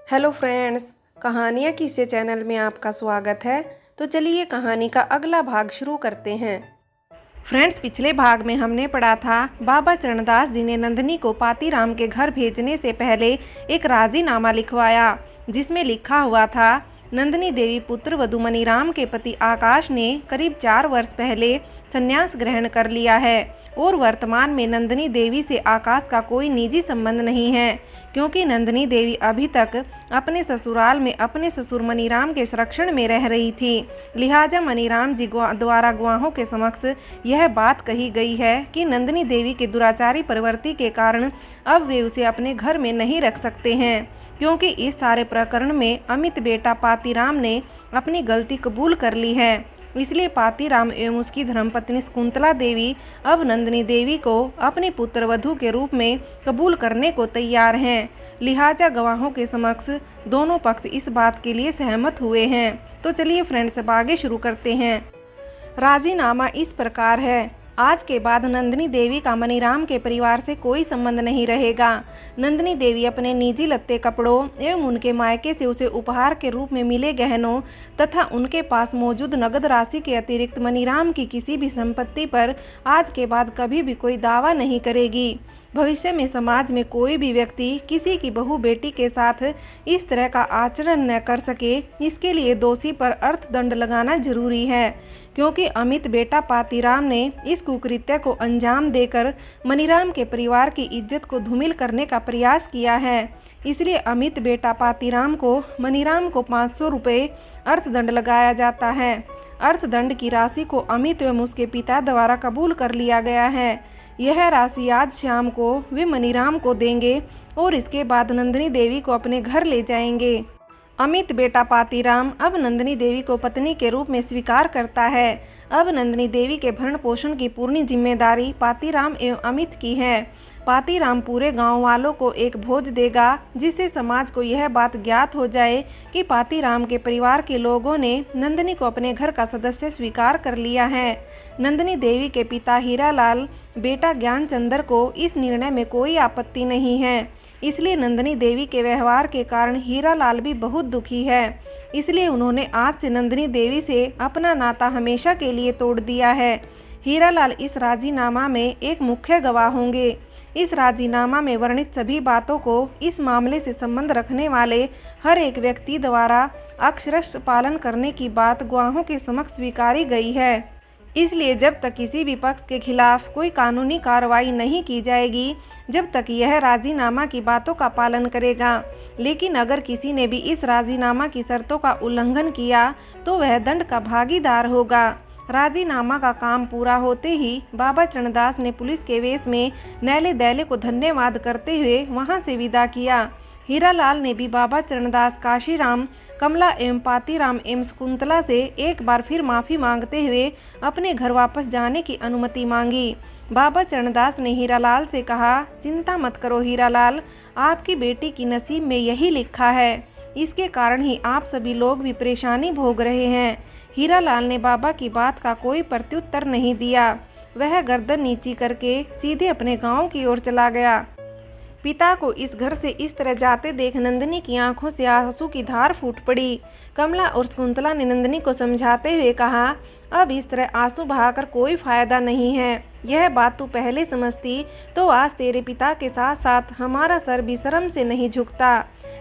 Hello friends, कहानियाँ किस्से channel में आपका स्वागत है। तो चलिए कहानी का अगला भाग शुरू करते हैं। फ्रेंड्स, पिछले भाग में हमने पढ़ा था बाबा चरणदास जी ने नंदिनी को पातीराम के घर भेजने से पहले एक राजीनामा लिखवाया, जिसमें लिखा हुआ था, नंदिनी देवी पुत्र वधु मनीराम के पति आकाश ने करीब 4 वर्ष पहले संन्यास ग्रहण कर लिया है और वर्तमान में नंदिनी देवी से आकाश का कोई निजी संबंध नहीं है, क्योंकि नंदिनी देवी अभी तक अपने ससुराल में अपने ससुर मनीराम के संरक्षण में रह रही थी। लिहाजा मनीराम जी द्वारा गवाहों के समक्ष यह बात कही गई है कि नंदिनी देवी के दुराचारी प्रवृत्ति के कारण अब वे उसे अपने घर में नहीं रख सकते हैं, क्योंकि इस सारे प्रकरण में अमित बेटा पातीराम ने अपनी गलती कबूल कर ली है। इसलिए पातीराम एवं उसकी धर्मपत्नी शकुंतला देवी अब नंदिनी देवी को अपनी पुत्र वधू के रूप में कबूल करने को तैयार हैं। लिहाजा गवाहों के समक्ष दोनों पक्ष इस बात के लिए सहमत हुए हैं। तो चलिए फ्रेंड्स, अब आगे शुरू करते हैं। राजीनामा इस प्रकार है, आज के बाद नंदिनी देवी का मनीराम के परिवार से कोई संबंध नहीं रहेगा। नंदिनी देवी अपने निजी लत्ते कपड़ों एवं उनके मायके से उसे उपहार के रूप में मिले गहनों तथा उनके पास मौजूद नगद राशि के अतिरिक्त मनीराम की किसी भी संपत्ति पर आज के बाद कभी भी कोई दावा नहीं करेगी। भविष्य में समाज में कोई भी व्यक्ति किसी की बहू बेटी के साथ इस तरह का आचरण न कर सके, इसके लिए दोषी पर अर्थदंड लगाना जरूरी है, क्योंकि अमित बेटा पातीराम ने इस कुकृत्य को अंजाम देकर मनीराम के परिवार की इज्जत को धूमिल करने का प्रयास किया है। इसलिए अमित बेटा पातीराम को मनीराम को 500 रुपये अर्थदंड लगाया जाता है। अर्थदंड की राशि को अमित एवं उसके पिता द्वारा कबूल कर लिया गया है। यह राशि आज शाम को वे मनीराम को देंगे और इसके बाद नंदिनी देवी को अपने घर ले जाएंगे। अमित बेटा पातीराम अब नंदिनी देवी को पत्नी के रूप में स्वीकार करता है। अब नंदिनी देवी के भरण पोषण की पूर्ण जिम्मेदारी पातीराम एवं अमित की है। पातीराम पूरे गांव वालों को एक भोज देगा, जिससे समाज को यह बात ज्ञात हो जाए कि पातीराम के परिवार के लोगों ने नंदिनी को अपने घर का सदस्य स्वीकार कर लिया है। नंदिनी देवी के पिता हीरालाल बेटा ज्ञानचंद्र को इस निर्णय में कोई आपत्ति नहीं है। इसलिए नंदिनी देवी के व्यवहार के कारण हीरालाल भी बहुत दुखी है। इसलिए उन्होंने आज से नंदिनी देवी से अपना नाता हमेशा के लिए तोड़ दिया है। हीरालाल इस राजीनामा में एक मुख्य गवाह होंगे। इस राजीनामा में वर्णित सभी बातों को इस मामले से संबंध रखने वाले हर एक व्यक्ति द्वारा अक्षरशः पालन करने की बात गवाहों के समक्ष स्वीकारी गई है। इसलिए जब तक किसी भी पक्ष के खिलाफ कोई कानूनी कार्रवाई नहीं की जाएगी, जब तक यह राजीनामा की बातों का पालन करेगा। लेकिन अगर किसी ने भी इस राजीनामा की शर्तों का उल्लंघन किया तो वह दंड का भागीदार होगा। राजीनामा का काम पूरा होते ही बाबा चरणदास ने पुलिस के वेश में नैले दैले को धन्यवाद करते हुए वहां से विदा किया। हीरालाल ने भी बाबा चरणदास, काशीराम, कमला एवं पातीराम एवं शकुंतला से एक बार फिर माफ़ी मांगते हुए अपने घर वापस जाने की अनुमति मांगी। बाबा चरणदास ने हीरालाल से कहा, चिंता मत करो हीरालाल, आपकी बेटी की नसीब में यही लिखा है। इसके कारण ही आप सभी लोग भी परेशानी भोग रहे हैं। हीरालाल ने बाबा की बात का कोई प्रत्युत्तर नहीं दिया। वह गर्दन नीची करके सीधे अपने गांव की ओर चला गया। पिता को इस घर से इस तरह जाते देख नंदिनी की आंखों से आंसू की धार फूट पड़ी। कमला और शकुंतला ने नंदिनी को समझाते हुए कहा, अब इस तरह आंसू बहाकर कोई फायदा नहीं है। यह बात तू पहले समझती तो आज तेरे पिता के साथ साथ हमारा सर भी शर्म से नहीं झुकता।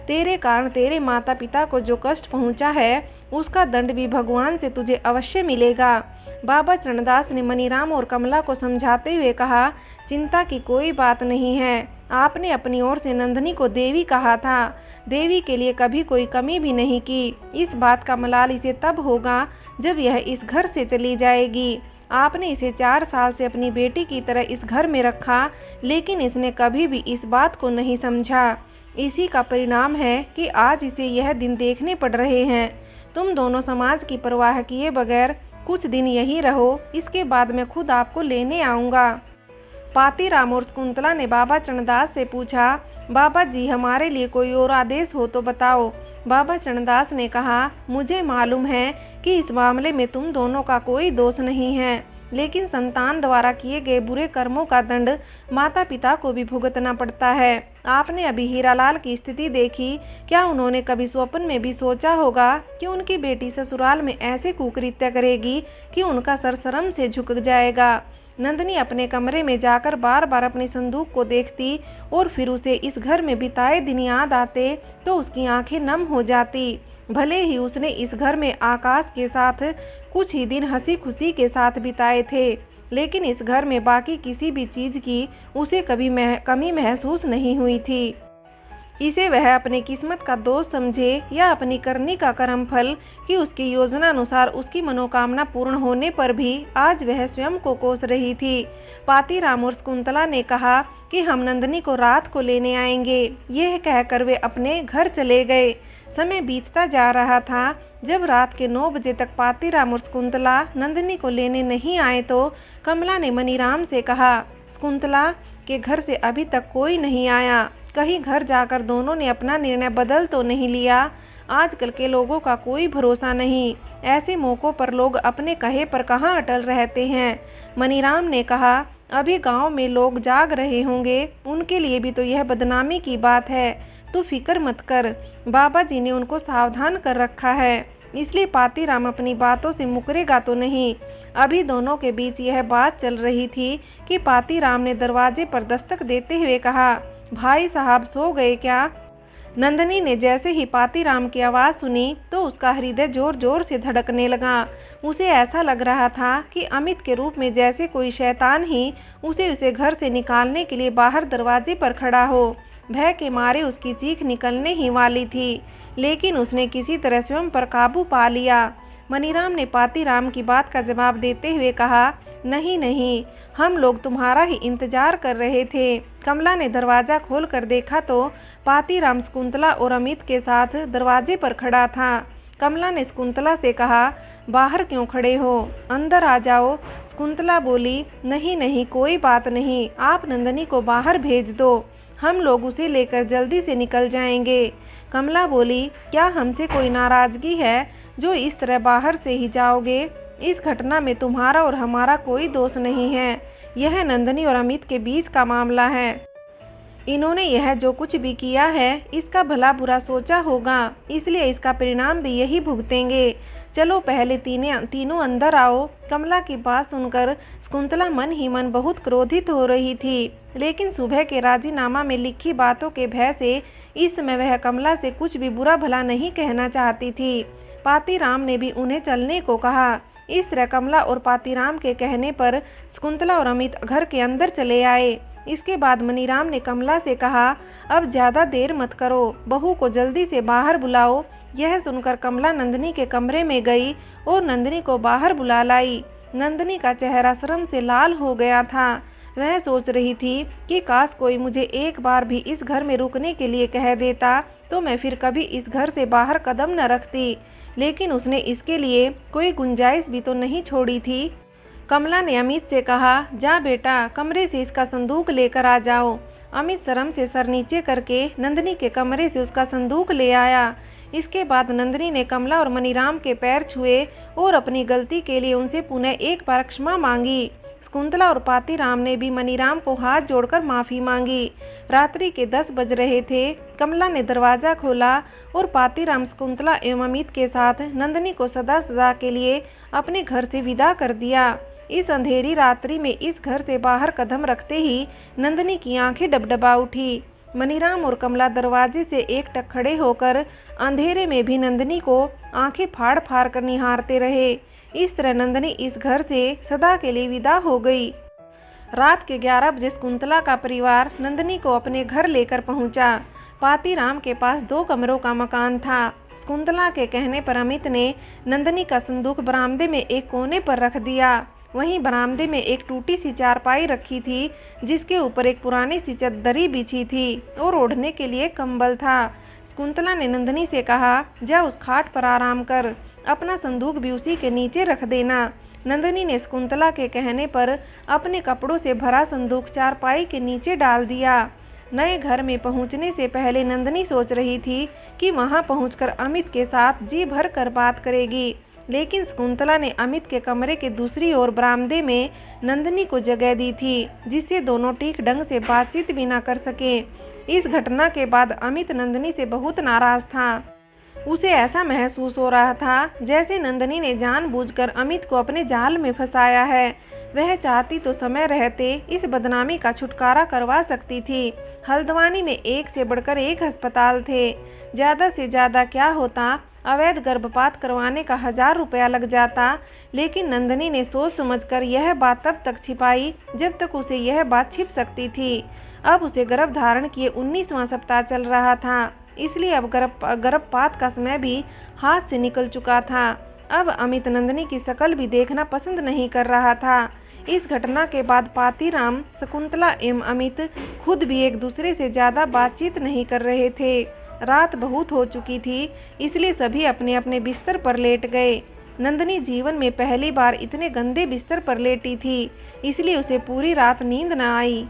तेरे कारण तेरे माता पिता को जो कष्ट पहुंचा है, उसका दंड भी भगवान से तुझे अवश्य मिलेगा। बाबा चरणदास ने मनीराम और कमला को समझाते हुए कहा, चिंता की कोई बात नहीं है। आपने अपनी ओर से नंदिनी को देवी कहा था, देवी के लिए कभी कोई कमी भी नहीं की। इस बात का मलाल इसे तब होगा जब यह इस घर से चली जाएगी। आपने इसे 4 साल से अपनी बेटी की तरह इस घर में रखा, लेकिन इसने कभी भी इस बात को नहीं समझा। इसी का परिणाम है कि आज इसे यह दिन देखने पड़ रहे हैं। तुम दोनों समाज की परवाह किए बगैर कुछ दिन यहीं रहो, इसके बाद मैं खुद आपको लेने आऊँगा। पातीराम और शकुंतला ने बाबा चरणदास से पूछा, बाबा जी हमारे लिए कोई और आदेश हो तो बताओ। बाबा चरणदास ने कहा, मुझे मालूम है कि इस मामले में तुम दोनों का कोई दोष नहीं है। लेकिन संतान द्वारा किए गए बुरे कर्मों का दंड माता पिता को भी भुगतना पड़ता है। आपने अभी हीरालाल की स्थिति देखी, क्या उन्होंने कभी स्वप्न में भी सोचा होगा कि उनकी बेटी ससुराल में ऐसे कुकृत्य करेगी कि उनका सर शर्म से झुक जाएगा। नंदिनी अपने कमरे में जाकर बार बार अपने संदूक को देखती और फिर उसे इस घर में बिताए दिन याद आते तो उसकी आंखें नम हो जाती। भले ही उसने इस घर में आकाश के साथ कुछ ही दिन हंसी खुशी के साथ बिताए थे, लेकिन इस घर में बाकी किसी भी चीज़ की उसे कभी कमी महसूस नहीं हुई थी। इसे वह अपनी किस्मत का दोष समझे या अपनी करनी का कर्म फल कि उसकी योजना अनुसार उसकी मनोकामना पूर्ण होने पर भी आज वह स्वयं को कोस रही थी। पातीराम और शकुंतला ने कहा कि हम नंदिनी को रात को लेने आएंगे। यह कहकर वे अपने घर चले गए। समय बीतता जा रहा था। जब रात के 9 बजे तक पातीराम और शकुंतला नंदिनी को लेने नहीं आए तो कमला ने मनीराम से कहा, शकुंतला के घर से अभी तक कोई नहीं आया, कहीं घर जाकर दोनों ने अपना निर्णय बदल तो नहीं लिया। आजकल के लोगों का कोई भरोसा नहीं, ऐसे मौक़ों पर लोग अपने कहे पर कहाँ अटल रहते हैं। मनीराम ने कहा, अभी गांव में लोग जाग रहे होंगे, उनके लिए भी तो यह बदनामी की बात है। तू फिक्र मत कर, बाबा जी ने उनको सावधान कर रखा है, इसलिए पातीराम अपनी बातों से मुकरेगा तो नहीं। अभी दोनों के बीच यह बात चल रही थी कि पातीराम ने दरवाजे पर दस्तक देते हुए कहा, भाई साहब सो गए क्या? नंदिनी ने जैसे ही पातीराम की आवाज़ सुनी तो उसका हृदय जोर जोर से धड़कने लगा। उसे ऐसा लग रहा था कि अमित के रूप में जैसे कोई शैतान ही उसे घर से निकालने के लिए बाहर दरवाजे पर खड़ा हो। भय के मारे उसकी चीख निकलने ही वाली थी, लेकिन उसने किसी तरह स्वयं पर काबू पा लिया। मनीराम ने पातीराम की बात का जवाब देते हुए कहा, नहीं नहीं, हम लोग तुम्हारा ही इंतजार कर रहे थे। कमला ने दरवाज़ा खोलकर देखा तो पातीराम शकुंतला और अमित के साथ दरवाजे पर खड़ा था। कमला ने शकुंतला से कहा, बाहर क्यों खड़े हो, अंदर आ जाओ। शकुंतला बोली, नहीं नहीं, कोई बात नहीं, आप नंदिनी को बाहर भेज दो, हम लोग उसे लेकर जल्दी से निकल जाएंगे। कमला बोली, क्या हमसे कोई नाराज़गी है जो इस तरह बाहर से ही जाओगे? इस घटना में तुम्हारा और हमारा कोई दोष नहीं है, यह नंदिनी और अमित के बीच का मामला है। इन्होंने यह जो कुछ भी किया है इसका भला बुरा सोचा होगा, इसलिए इसका परिणाम भी यही भुगतेंगे। चलो पहले तीनों अंदर आओ। कमला की बात सुनकर शकुंतला मन ही मन बहुत क्रोधित हो रही थी, लेकिन सुबह के राजीनामा में लिखी बातों के भय से इस समय वह कमला से कुछ भी बुरा भला नहीं कहना चाहती थी। पातीराम ने भी उन्हें चलने को कहा। इस तरह कमला और पातीराम के कहने पर शकुंतला और अमित घर के अंदर चले आए। इसके बाद मनीराम ने कमला से कहा, अब ज़्यादा देर मत करो, बहू को जल्दी से बाहर बुलाओ। यह सुनकर कमला नंदिनी के कमरे में गई और नंदिनी को बाहर बुला लाई। नंदिनी का चेहरा शर्म से लाल हो गया था। वह सोच रही थी कि काश कोई मुझे एक बार भी इस घर में रुकने के लिए कह देता तो मैं फिर कभी इस घर से बाहर कदम न रखती, लेकिन उसने इसके लिए कोई गुंजाइश भी तो नहीं छोड़ी थी। कमला ने अमित से कहा, जा बेटा, कमरे से इसका संदूक लेकर आ जाओ। अमित शर्म से सर नीचे करके नंदिनी के कमरे से उसका संदूक ले आया। इसके बाद नंदिनी ने कमला और मनीराम के पैर छुए और अपनी गलती के लिए उनसे पुनः एक बार क्षमा मांगी। शकुंतला और पातीराम ने भी मनीराम को हाथ जोड़कर माफ़ी मांगी। रात्रि के 10 बज रहे थे। कमला ने दरवाज़ा खोला और पातीराम शकुंतला एवं अमित के साथ नंदिनी को सदा सदा के लिए अपने घर से विदा कर दिया। इस अंधेरी रात्रि में इस घर से बाहर कदम रखते ही नंदिनी की आंखें डबडबा उठी। मनीराम और कमला दरवाजे से एकटक खड़े होकर अंधेरे में भी नंदिनी को आंखें फाड़ फाड़ कर निहारते रहे। इस तरह नंदिनी इस घर से सदा के लिए विदा हो गई। रात के 11 बजे शकुंतला का परिवार नंदिनी को अपने घर लेकर पहुंचा। पातीराम के पास 2 कमरों का मकान था। शकुंतला के कहने पर अमित ने नंदिनी का संदूक बरामदे में एक कोने पर रख दिया। वहीं बरामदे में एक टूटी सी चारपाई रखी थी, जिसके ऊपर एक पुरानी सी चद्दरी बिछी थी और ओढ़ने के लिए कंबल था। शकुंतला ने नंदिनी से कहा, जा उस खाट पर आराम कर, अपना संदूक भी उसी के नीचे रख देना। नंदिनी ने शकुंतला के कहने पर अपने कपड़ों से भरा संदूक चारपाई के नीचे डाल दिया। नए घर में पहुंचने से पहले नंदिनी सोच रही थी कि वहां पहुंचकर अमित के साथ जी भर कर बात करेगी, लेकिन शकुंतला ने अमित के कमरे के दूसरी ओर बरामदे में नंदिनी को जगह दी थी, जिससे दोनों ठीक ढंग से बातचीत भी न कर सके। इस घटना के बाद अमित नंदिनी से बहुत नाराज था। उसे ऐसा महसूस हो रहा था जैसे नंदिनी ने जानबूझकर अमित को अपने जाल में फंसाया है। वह चाहती तो समय रहते इस बदनामी का छुटकारा करवा सकती थी। हल्द्वानी में एक से बढ़कर एक अस्पताल थे। ज़्यादा से ज़्यादा क्या होता, अवैध गर्भपात करवाने का 1000 रुपया लग जाता। लेकिन नंदिनी ने सोच समझकर यह बात तब तक छिपाई जब तक उसे यह बात छिप सकती थी। अब उसे गर्भ धारण किए 19वां सप्ताह चल रहा था, इसलिए अब गर्भपात का समय भी हाथ से निकल चुका था। अब अमित नंदिनी की शक्ल भी देखना पसंद नहीं कर रहा था। इस घटना के बाद पातीराम, शकुंतला एवं अमित खुद भी एक दूसरे से ज़्यादा बातचीत नहीं कर रहे थे। रात बहुत हो चुकी थी, इसलिए सभी अपने अपने बिस्तर पर लेट गए। नंदिनी जीवन में पहली बार इतने गंदे बिस्तर पर लेटी थी, इसलिए उसे पूरी रात नींद न आई।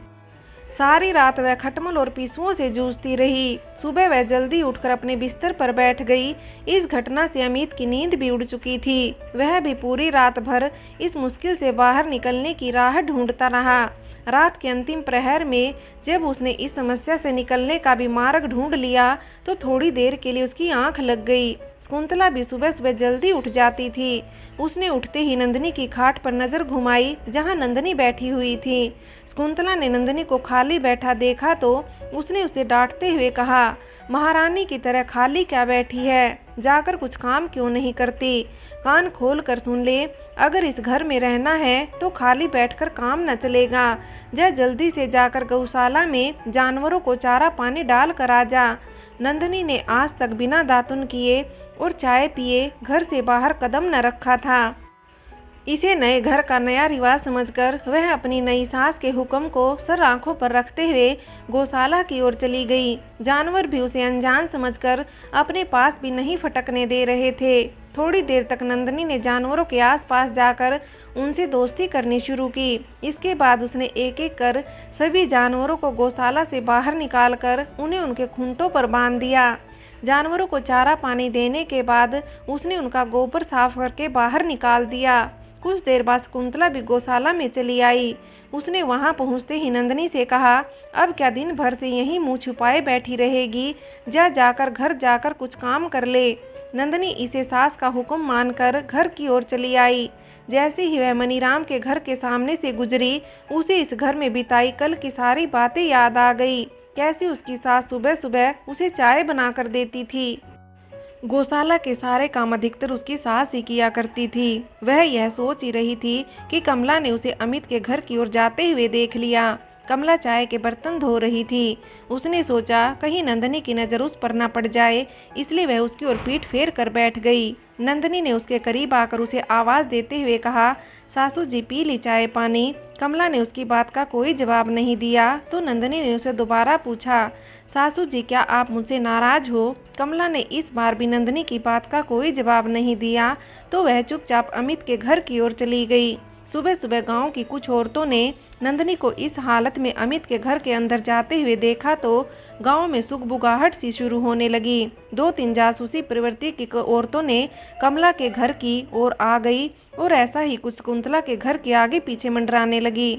सारी रात वह खटमल और पिस्सुओं से जूझती रही। सुबह वह जल्दी उठकर अपने बिस्तर पर बैठ गई। इस घटना से अमित की नींद भी उड़ चुकी थी। वह भी पूरी रात भर इस मुश्किल से बाहर निकलने की राह ढूंढता रहा। रात के अंतिम प्रहर में जब उसने इस समस्या से निकलने का भी मार्ग ढूंढ लिया तो थोड़ी देर के लिए उसकी आंख लग गई। शकुंतला भी सुबह सुबह जल्दी उठ जाती थी। उसने उठते ही नंदिनी की खाट पर नजर घुमाई जहां नंदिनी बैठी हुई थी। शकुंतला ने नंदिनी को खाली बैठा देखा तो उसने उसे डांटते हुए कहा, महारानी की तरह खाली क्या बैठी है, जाकर कुछ काम क्यों नहीं करती? कान खोल कर सुन ले, अगर इस घर में रहना है तो खाली बैठकर काम न चलेगा। जा जल्दी से जाकर गौशाला में जानवरों को चारा पानी डाल कर आ जा। नंदिनी ने आज तक बिना दातुन किए और चाय पिए घर से बाहर कदम न रखा था। इसे नए घर का नया रिवाज समझकर वह अपनी नई सास के हुक्म को सर आंखों पर रखते हुए गौशाला की ओर चली गई। जानवर भी उसे अनजान समझकर अपने पास भी नहीं फटकने दे रहे थे। थोड़ी देर तक नंदिनी ने जानवरों के आसपास जाकर उनसे दोस्ती करनी शुरू की। इसके बाद उसने एक एक कर सभी जानवरों को गौशाला से बाहर निकालकर उन्हें उनके खूंटों पर बांध दिया। जानवरों को चारा पानी देने के बाद उसने उनका गोबर साफ करके बाहर निकाल दिया। कुछ देर बाद शकुंतला भी गौशाला में चली आई। उसने वहां पहुंचते ही नंदिनी से कहा, अब क्या दिन भर से यहीं मुंह छुपाए बैठी रहेगी? जाकर घर जाकर कुछ काम कर ले। नंदिनी इसे सास का हुक्म मानकर घर की ओर चली आई। जैसे ही वह मनीराम के घर के सामने से गुजरी, उसे इस घर में बिताई कल की सारी बातें याद आ गई। कैसे उसकी सास सुबह सुबह उसे चाय बनाकर देती थी। गौशाला के सारे काम अधिकतर उसकी सास ही किया करती थी। वह यह सोच ही रही थी कि कमला ने उसे अमित के घर की ओर जाते हुए देख लिया। कमला चाय के बर्तन धो रही थी। उसने सोचा कहीं नंदिनी की नज़र उस पर न पड़ जाए, इसलिए वह उसकी ओर पीठ फेर कर बैठ गई। नंदिनी ने उसके करीब आकर उसे आवाज़ देते हुए कहा, सासू जी पी ली चाय पानी। कमला ने उसकी बात का कोई जवाब नहीं दिया तो नंदिनी ने उसे दोबारा पूछा, सासू जी क्या आप मुझसे नाराज हो? कमला ने इस बार भी नंदिनी की बात का कोई जवाब नहीं दिया तो वह चुपचाप अमित के घर की ओर चली गई। सुबह सुबह गांव की कुछ औरतों ने नंदिनी को इस हालत में अमित के घर के अंदर जाते हुए देखा तो गांव में सुगबुगाहट सी शुरू होने लगी। 2-3 जासूसी प्रवृत्ति की औरतों ने कमला के घर की ओर आ गई और ऐसा ही कुछ शकुंतला के घर के आगे पीछे मंडराने लगी।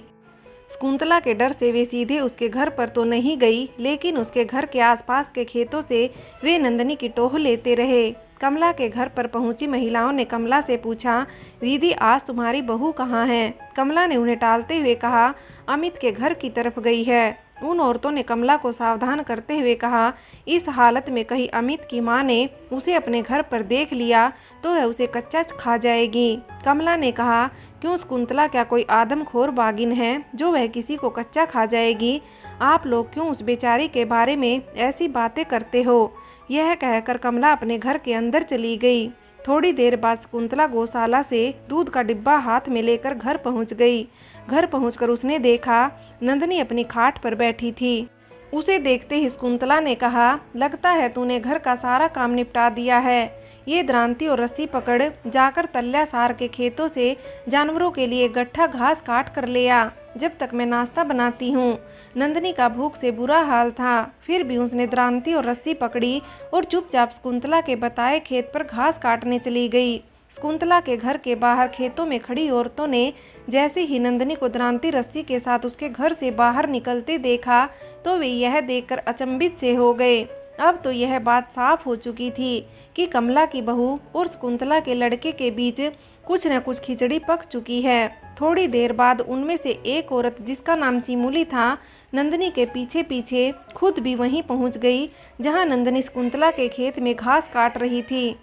शकुंतला के डर से वे सीधे उसके घर पर तो नहीं गई, लेकिन उसके घर के आसपास के खेतों से वे नंदिनी की टोह लेते रहे। कमला के घर पर पहुंची महिलाओं ने कमला से पूछा, दीदी आज तुम्हारी बहू कहाँ है? कमला ने उन्हें टालते हुए कहा, अमित के घर की तरफ गई है। उन औरतों ने कमला को सावधान करते हुए कहा, इस हालत में कहीं अमित की मां ने उसे अपने घर पर देख लिया तो वह उसे कच्चा खा जाएगी। कमला ने कहा, क्यों शकुंतला क्या कोई आदमखोर बागिन है जो वह किसी को कच्चा खा जाएगी? आप लोग क्यों उस बेचारी के बारे में ऐसी बातें करते हो? यह कहकर कमला अपने घर के अंदर चली गई। थोड़ी देर बाद शकुंतला गौशाला से दूध का डिब्बा हाथ में लेकर घर पहुंच गई। घर पहुंचकर उसने देखा नंदिनी अपनी खाट पर बैठी थी। उसे देखते ही शकुंतला ने कहा, लगता है तूने घर का सारा काम निपटा दिया है। ये द्रांति और रस्सी पकड़ जाकर तल्यासार के खेतों से जानवरों के लिए गट्ठा घास काट कर ले आ, जब तक मैं नाश्ता बनाती हूँ। नंदिनी का भूख से बुरा हाल था, फिर भी उसने द्रांति और रस्सी पकड़ी और चुपचाप शकुंतला के बताए खेत पर घास काटने चली गई। शकुंतला के घर के बाहर खेतों में खड़ी औरतों ने जैसे ही नंदिनी को दरांती रस्सी के साथ उसके घर से बाहर निकलते देखा तो वे यह देखकर अचंभित से हो गए। अब तो यह बात साफ हो चुकी थी कि कमला की बहू और शकुंतला के लड़के के बीच कुछ न कुछ खिचड़ी पक चुकी है। थोड़ी देर बाद उनमें से एक औरत, जिसका नाम चिमुली था, नंदिनी के पीछे पीछे खुद भी वहीं पहुंच गई जहां नंदिनी शकुंतला के खेत में घास काट रही थी।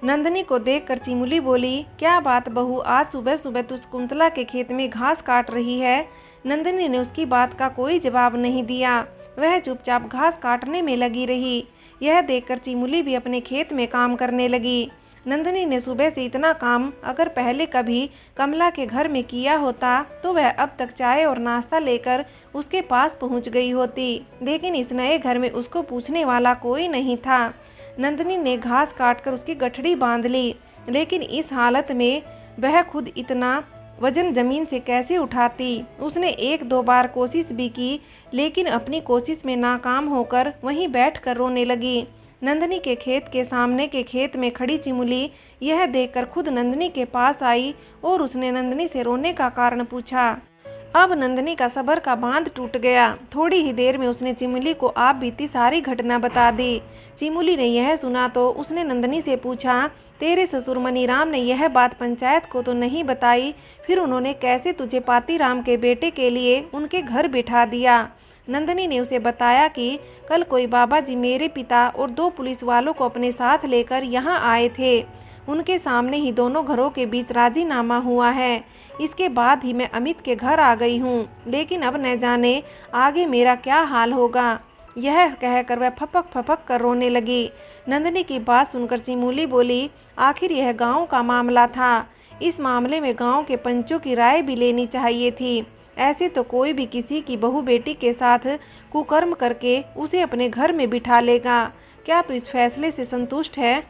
नंदिनी को देखकर चिमुली बोली, क्या बात बहू, आज सुबह सुबह तू शकुंतला के खेत में घास काट रही है? नंदिनी ने उसकी बात का कोई जवाब नहीं दिया। वह चुपचाप घास काटने में लगी रही। यह देखकर चिमुली भी अपने खेत में काम करने लगी। नंदिनी ने सुबह से इतना काम अगर पहले कभी कमला के घर में किया होता तो वह अब तक चाय और नाश्ता लेकर उसके पास पहुंच गई होती, लेकिन इस नए घर में उसको पूछने वाला कोई नहीं था। नंदिनी ने घास काटकर उसकी गठड़ी बांध ली, लेकिन इस हालत में वह खुद इतना वजन जमीन से कैसे उठाती? उसने एक दो बार कोशिश भी की, लेकिन अपनी कोशिश में नाकाम होकर वहीं बैठकर रोने लगी। नंदिनी के खेत के सामने के खेत में खड़ी चिमुली यह देखकर खुद नंदिनी के पास आई और उसने नंदिनी से रोने का कारण पूछा। अब नंदिनी का सब्र का बांध टूट गया। थोड़ी ही देर में उसने चिमुली को आप बीती सारी घटना बता दी। चिमुली ने यह सुना तो उसने नंदिनी से पूछा, तेरे ससुर मनीराम ने यह बात पंचायत को तो नहीं बताई, फिर उन्होंने कैसे तुझे पातीराम के बेटे के लिए उनके घर बिठा दिया? नंदिनी ने उसे बताया कि कल कोई बाबा जी मेरे पिता और 2 पुलिस वालों को अपने साथ लेकर यहाँ आए थे। उनके सामने ही दोनों घरों के बीच राजीनामा हुआ है। इसके बाद ही मैं अमित के घर आ गई हूँ, लेकिन अब न जाने आगे मेरा क्या हाल होगा। यह कहकर वह फपक फपक कर रोने लगी। नंदिनी की बात सुनकर चिमुली बोली, आखिर यह गांव का मामला था, इस मामले में गांव के पंचों की राय भी लेनी चाहिए थी। ऐसे तो कोई भी किसी की बहू बेटी के साथ कुकर्म करके उसे अपने घर में बिठा लेगा। क्या तू इस फैसले से संतुष्ट है?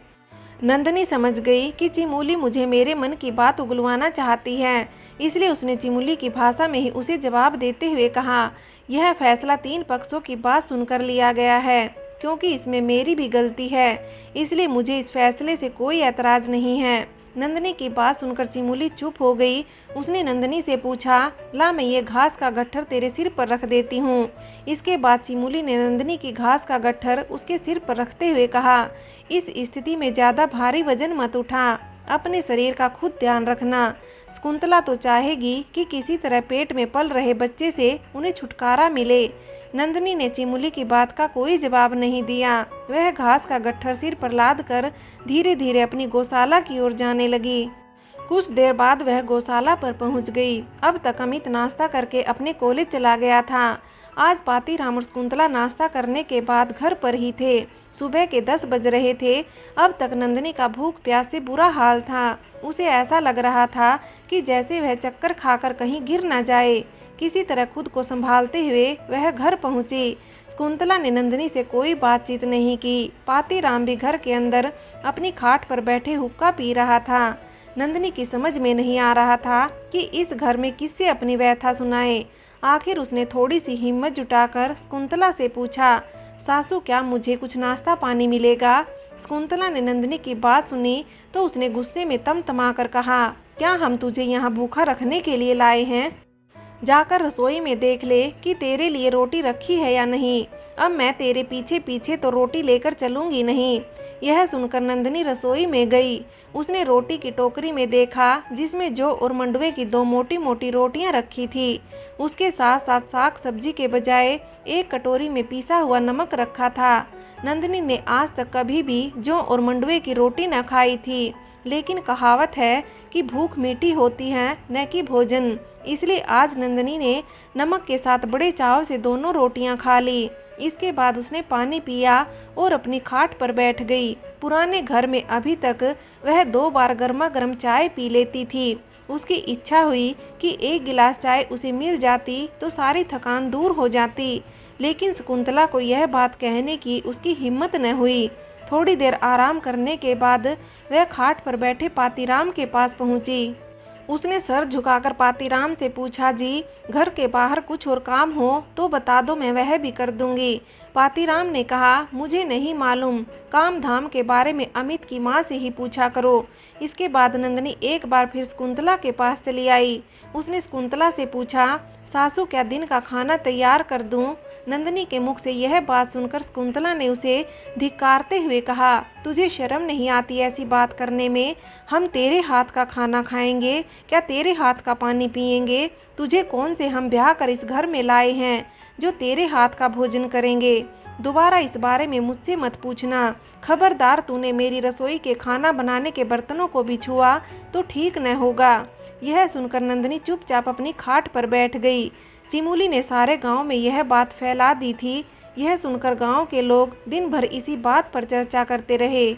नंदिनी समझ गई कि चिमुली मुझे मेरे मन की बात उगलवाना चाहती है, इसलिए उसने चिमुली की भाषा में ही उसे जवाब देते हुए कहा, यह फैसला 3 पक्षों की बात सुनकर लिया गया है, क्योंकि इसमें मेरी भी गलती है, इसलिए मुझे इस फैसले से कोई ऐतराज नहीं है। नंदिनी की बात सुनकर चिमुली चुप हो गई। उसने नंदिनी से पूछा, ला मैं ये घास का गट्ठर तेरे सिर पर रख देती हूँ। इसके बाद चिमुली ने नंदिनी की घास का गट्ठर उसके सिर पर रखते हुए कहा, इस स्थिति में ज़्यादा भारी वजन मत उठा, अपने शरीर का खुद ध्यान रखना। शकुंतला तो चाहेगी कि किसी तरह पेट में पल रहे बच्चे से उन्हें छुटकारा मिले। नंदिनी ने चिमुली की बात का कोई जवाब नहीं दिया। वह घास का गट्ठर सिर पर लाद कर धीरे धीरे अपनी गौशाला की ओर जाने लगी। कुछ देर बाद वह गौशाला पर पहुंच गई। अब तक अमित नाश्ता करके अपने कॉलेज चला गया था। आज पातीराम और शकुंतला नाश्ता करने के बाद घर पर ही थे। सुबह के 10 बज रहे थे। अब तक नंदिनी का भूख प्यास से बुरा हाल था। उसे ऐसा लग रहा था कि जैसे वह चक्कर खाकर कहीं गिर न जाए। किसी तरह खुद को संभालते हुए वह घर पहुंची। शकुंतला ने नंदिनी से कोई बातचीत नहीं की। पातीराम भी घर के अंदर अपनी खाट पर बैठे हुक्का पी रहा था। नंदिनी की समझ में नहीं आ रहा था कि इस घर में किससे अपनी व्यथा सुनाए। आखिर उसने थोड़ी सी हिम्मत जुटाकर शकुंतला से पूछा, सासू क्या मुझे कुछ नाश्ता पानी मिलेगा? शकुंतला ने नंदिनी की बात सुनी तो उसने गुस्से में तमतमा कर कहा, क्या हम तुझे यहाँ भूखा रखने के लिए लाए हैं? जाकर रसोई में देख ले कि तेरे लिए रोटी रखी है या नहीं। अब मैं तेरे पीछे पीछे तो रोटी लेकर चलूंगी नहीं। यह सुनकर नंदिनी रसोई में गई। उसने रोटी की टोकरी में देखा जिसमें जौ और मंडुए की 2 मोटी मोटी रोटियां रखी थी। उसके साथ साथ साग सब्जी के बजाय एक कटोरी में पिसा हुआ नमक रखा था। नंदिनी ने आज तक कभी भी जौ और मंडुए की रोटी न खाई थी, लेकिन कहावत है कि भूख मीठी होती है न कि भोजन, इसलिए आज नंदिनी ने नमक के साथ बड़े चाव से दोनों रोटियां खा ली। इसके बाद उसने पानी पिया और अपनी खाट पर बैठ गई। पुराने घर में अभी तक वह 2 बार गर्मा गर्म चाय पी लेती थी। उसकी इच्छा हुई कि 1 गिलास चाय उसे मिल जाती तो सारी थकान दूर हो जाती, लेकिन शकुंतला को यह बात कहने की उसकी हिम्मत न हुई। थोड़ी देर आराम करने के बाद वह खाट पर बैठे पातीराम के पास पहुंची। उसने सर झुकाकर पातीराम से पूछा, जी घर के बाहर कुछ और काम हो तो बता दो, मैं वह भी कर दूंगी। पातीराम ने कहा, मुझे नहीं मालूम, काम धाम के बारे में अमित की माँ से ही पूछा करो। इसके बाद नंदिनी एक बार फिर शकुंतला के पास चली आई। उसने शकुंतला से पूछा, सासू क्या दिन का खाना तैयार कर दूं? नंदिनी के मुख से यह बात सुनकर शकुंतला ने उसे धिक्कारते हुए कहा, तुझे शर्म नहीं आती ऐसी बात करने में? हम तेरे हाथ का खाना खाएंगे, क्या तेरे हाथ का पानी पिएंगे? तुझे कौन से हम ब्याह कर इस घर में लाए हैं जो तेरे हाथ का भोजन करेंगे? दोबारा इस बारे में मुझसे मत पूछना। खबरदार, तूने मेरी रसोई के खाना बनाने के बर्तनों को भी छुआ तो ठीक न होगा। यह सुनकर नंदिनी चुपचाप अपनी खाट पर बैठ गई। चिमूली ने सारे गांव में यह बात फैला दी थी। यह सुनकर गांव के लोग दिन भर इसी बात पर चर्चा करते रहे।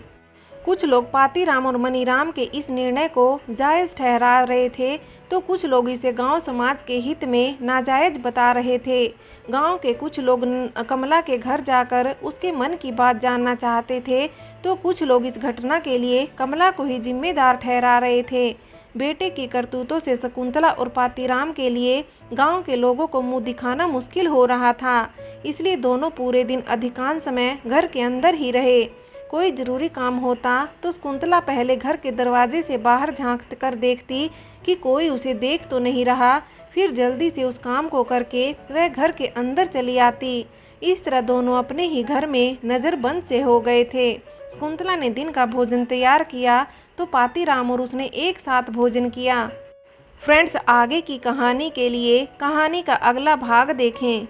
कुछ लोग पातीराम और मनीराम के इस निर्णय को जायज़ ठहरा रहे थे तो कुछ लोग इसे गांव समाज के हित में नाजायज बता रहे थे। गांव के कुछ लोग कमला के घर जाकर उसके मन की बात जानना चाहते थे तो कुछ लोग इस घटना के लिए कमला को ही जिम्मेदार ठहरा रहे थे। बेटे की करतूतों से शकुंतला और पातीराम के लिए गांव के लोगों को मुंह दिखाना मुश्किल हो रहा था, इसलिए दोनों पूरे दिन अधिकांश समय घर के अंदर ही रहे। कोई जरूरी काम होता तो शकुंतला पहले घर के दरवाजे से बाहर झांक कर देखती कि कोई उसे देख तो नहीं रहा, फिर जल्दी से उस काम को करके वह घर के अंदर चली आती। इस तरह दोनों अपने ही घर में नज़रबंद से हो गए थे। शकुंतला ने दिन का भोजन तैयार किया तो पातीराम और उसने एक साथ भोजन किया। फ्रेंड्स, आगे की कहानी के लिए कहानी का अगला भाग देखें।